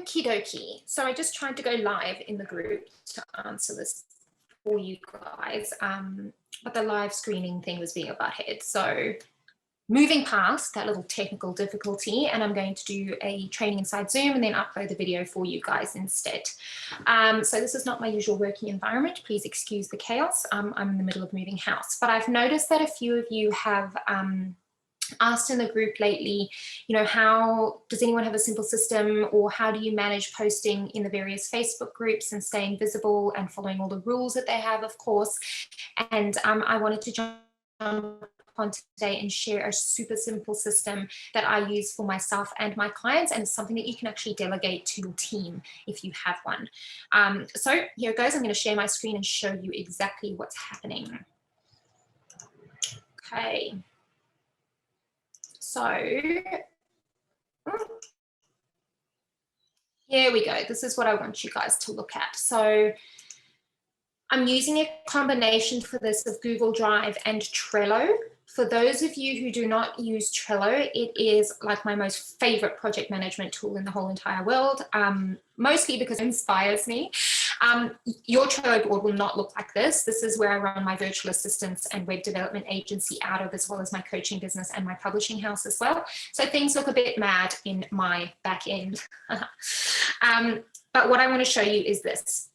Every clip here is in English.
Okie dokie. So I just tried to go live in the group to answer this for you guys, but the live screening thing was being a butthead. So moving past that little technical difficulty, and I'm going to do a training inside Zoom and then upload the video for you guys instead. So this is not my usual working environment. Please excuse the chaos. I'm in the middle of moving house, but I've noticed that a few of you have asked in the group lately, how does anyone have a simple system, or how do you manage posting in the various Facebook groups and staying visible and following all the rules that they have, of course. And I wanted to jump on today and share a super simple system that I use for myself and my clients, and it's something that you can actually delegate to your team if you have one. So here it goes. I'm going to share my screen and show you exactly what's happening. Okay. So here we go. This is what I want you guys to look at. So I'm using a combination for this of Google Drive and Trello. For those of you who do not use Trello, it is like my most favorite project management tool in the whole entire world, mostly because it inspires me. Your Trello board will not look like this. This is where I run my virtual assistants and web development agency out of, as well as my coaching business and my publishing house as well. So things look a bit mad in my back end. But what I want to show you is this.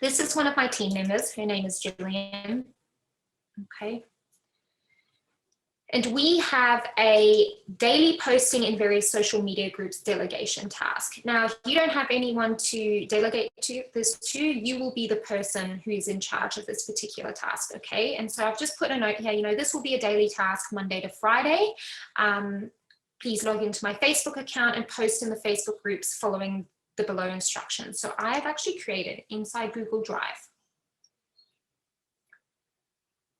This is one of my team members. Her name is Jillian. Okay. And we have a daily posting in various social media groups delegation task. Now, if you don't have anyone to delegate this to, you will be the person who is in charge of this particular task, okay? And so I've just put a note here, this will be a daily task Monday to Friday. Please log into my Facebook account and post in the Facebook groups following the below instructions. So I've actually created inside Google Drive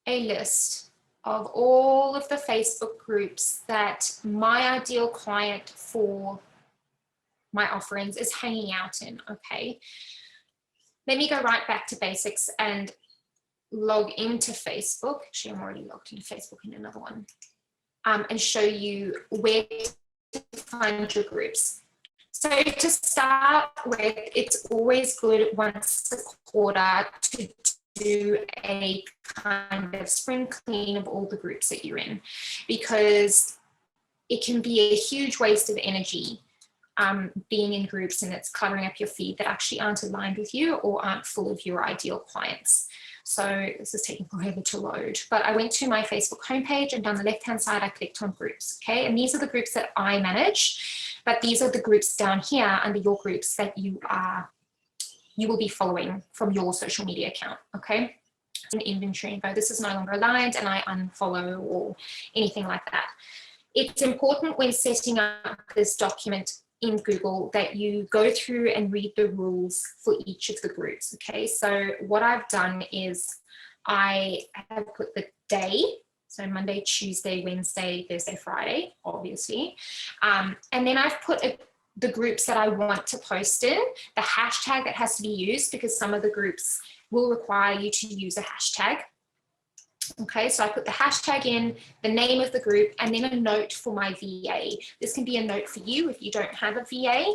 a list of all of the Facebook groups that my ideal client for my offerings is hanging out in, okay? Let me go right back to basics and log into Facebook. Actually, I'm already logged into Facebook in another one, and show you where to find your groups. So to start with, it's always good once a quarter to do a kind of spring clean of all the groups that you're in, because it can be a huge waste of energy being in groups and it's cluttering up your feed that actually aren't aligned with you or aren't full of your ideal clients. So this is taking forever to load, but I went to my Facebook homepage, and down the left-hand side, I clicked on groups, okay? And these are the groups that I manage, but these are the groups down here under your groups that you will be following from your social media account, okay? An inventory info, this is no longer aligned, and I unfollow or anything like that. It's important when setting up this document in Google that you go through and read the rules for each of the groups, okay? So what I've done is I have put the day, so Monday, Tuesday, Wednesday, Thursday, Friday, obviously, and then I've put the groups that I want to post in, the hashtag that has to be used, because some of the groups will require you to use a hashtag. Okay, so I put the hashtag in, the name of the group, and then a note for my VA. This can be a note for you if you don't have a VA.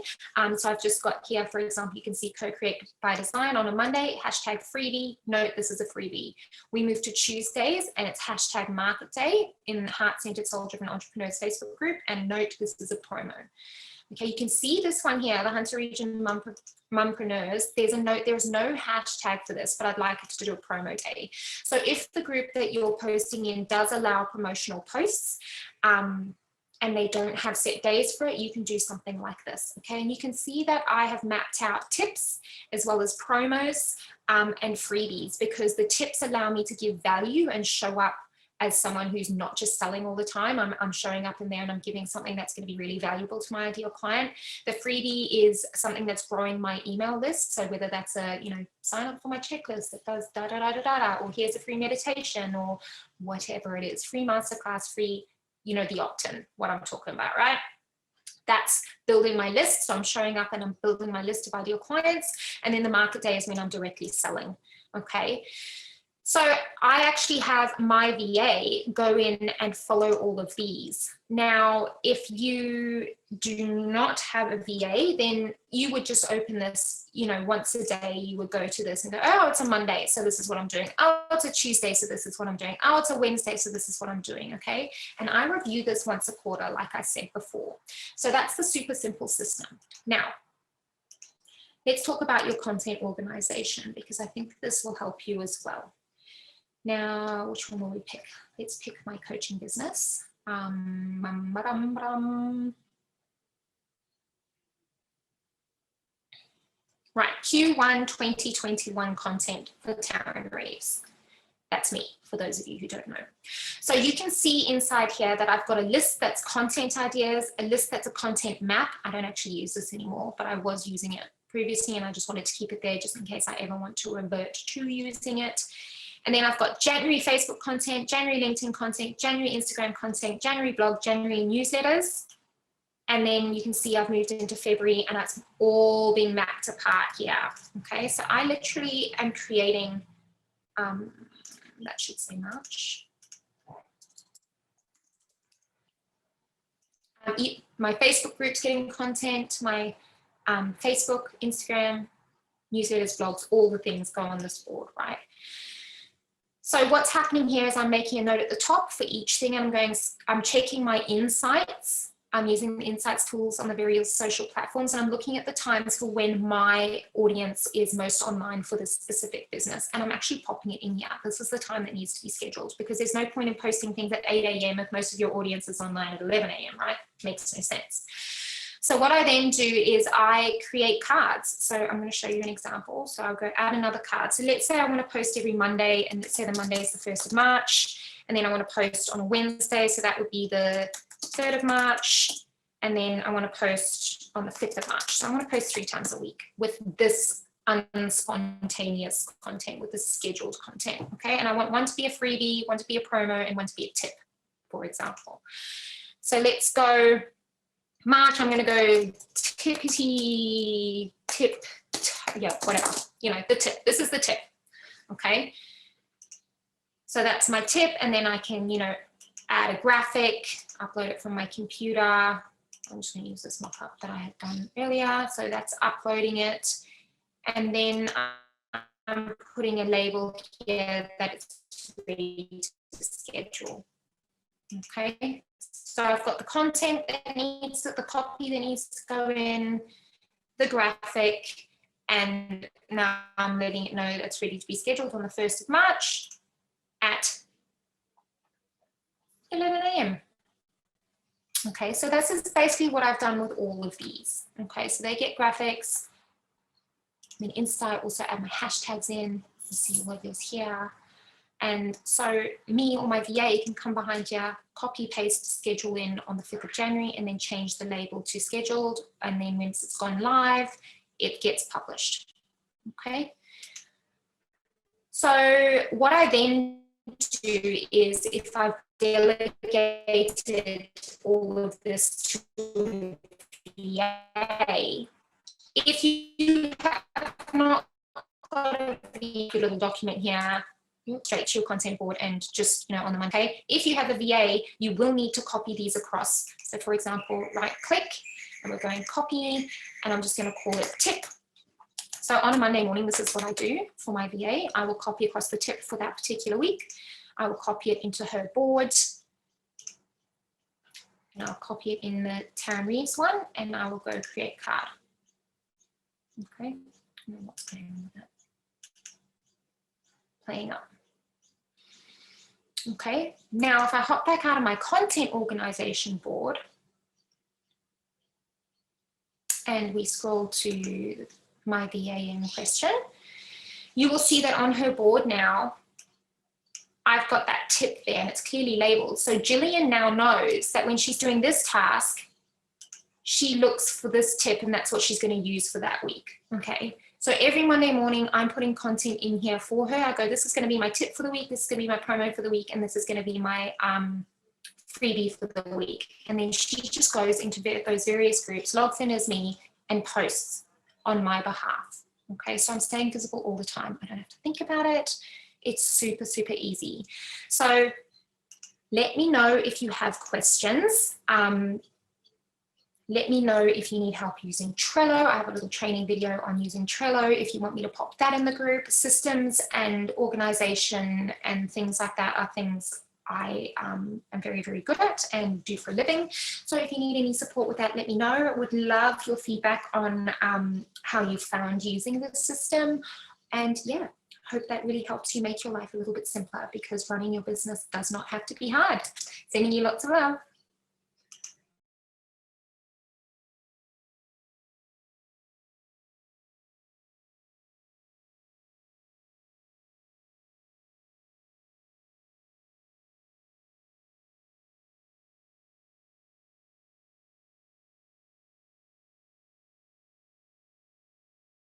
So I've just got here, for example, you can see Co-Create by Design on a Monday, hashtag freebie, note this is a freebie. We move to Tuesdays, and it's hashtag Market Day in the Heart-Centered Soul-Driven Entrepreneurs Facebook group, and note this is a promo. Okay, you can see this one here, the Hunter Region Mumpreneurs. There's a note, there's no hashtag for this, but I'd like it to do a promo day. So if the group that you're posting in does allow promotional posts, and they don't have set days for it, you can do something like this, okay? And you can see that I have mapped out tips as well as promos and freebies, because the tips allow me to give value and show up as someone who's not just selling all the time. I'm showing up in there and I'm giving something that's going to be really valuable to my ideal client. The freebie is something that's growing my email list. So whether that's a, sign up for my checklist that does da da da da da, or here's a free meditation, or whatever it is, free masterclass, free, the opt-in, what I'm talking about, right? That's building my list. So I'm showing up and I'm building my list of ideal clients. And then the market day is when I'm directly selling. Okay. So I actually have my VA go in and follow all of these. Now, if you do not have a VA, then you would just open this, you know, once a day. You would go to this and go, oh, it's a Monday, so this is what I'm doing. Oh, it's a Tuesday, so this is what I'm doing. Oh, it's a Wednesday, so this is what I'm doing, okay? And I review this once a quarter, like I said before. So that's the super simple system. Now, let's talk about your content organization, because I think this will help you as well. Now, which one will we pick? Let's pick my coaching business. Right, Q1 2021 content for Taryn Reeves. That's me, for those of you who don't know. So you can see inside here that I've got a list that's content ideas, a list that's a content map. I don't actually use this anymore, but I was using it previously, and I just wanted to keep it there just in case I ever want to revert to using it. And then I've got January Facebook content, January LinkedIn content, January Instagram content, January blog, January newsletters. And then you can see I've moved into February, and that's all being mapped apart here. Okay, so I literally am creating, that should say March. My Facebook group's getting content, my Facebook, Instagram, newsletters, blogs, all the things go on this board, right? So what's happening here is I'm making a note at the top for each thing. I'm checking my insights. I'm using the insights tools on the various social platforms, and I'm looking at the times for when my audience is most online for this specific business. And I'm actually popping it in here. This is the time that needs to be scheduled, because there's no point in posting things at 8 a.m. if most of your audience is online at 11 a.m., right? Makes no sense. So what I then do is I create cards. So I'm going to show you an example. So I'll go add another card. So let's say I want to post every Monday, and let's say the Monday is the 1st of March, and then I want to post on a Wednesday. So that would be the 3rd of March. And then I want to post on the 5th of March. So I want to post 3 times a week with this unspontaneous content, with this scheduled content. Okay. And I want one to be a freebie, one to be a promo, and one to be a tip, for example. So let's go March. I'm going to go tippity tip, yeah, whatever, you know, the tip. This is the tip. Okay. So that's my tip. And then I can, you know, add a graphic, upload it from my computer. I'm just going to use this mock-up that I had done earlier. So that's uploading it. And then I'm putting a label here that it's ready to schedule. Okay. So I've got the content that needs, the copy that needs to go in, the graphic, and now I'm letting it know that it's ready to be scheduled on the 1st of March at 11 a.m. Okay, so this is basically what I've done with all of these. Okay, so they get graphics. Then Insta, also add my hashtags in. You see what is here. And so me or my VA can come behind here, copy, paste, schedule in on the 5th of January, and then change the label to scheduled. And then once it's gone live, it gets published. Okay. So what I then do is, if I've delegated all of this to VA, if you have not got a little document here, straight to your content board and just, you know, on the Monday. If you have a VA, you will need to copy these across. So for example, right click, and we're going copy, and I'm just going to call it tip. So on a Monday morning, this is what I do for my VA. I will copy across the tip for that particular week. I will copy it into her board, and I'll copy it in the Taryn Reeves one, and I will go create card. Okay, and then what's going on with that? Playing up. Okay, now if I hop back out of my content organization board and we scroll to my VA in question, you will see that on her board now, I've got that tip there and it's clearly labeled. So Jillian now knows that when she's doing this task, she looks for this tip and that's what she's going to use for that week. Okay. So every Monday morning, I'm putting content in here for her. I go, this is going to be my tip for the week. This is going to be my promo for the week. And this is going to be my freebie for the week. And then she just goes into those various groups, logs in as me, and posts on my behalf. Okay, so I'm staying visible all the time. I don't have to think about it. It's super, super easy. So let me know if you have questions. Let me know if you need help using Trello. I have a little training video on using Trello if you want me to pop that in the group. Systems and organization and things like that are things I am very, very good at and do for a living. So if you need any support with that, let me know. I would love your feedback on how you found using this system. And yeah, hope that really helps you make your life a little bit simpler, because running your business does not have to be hard. Sending you lots of love.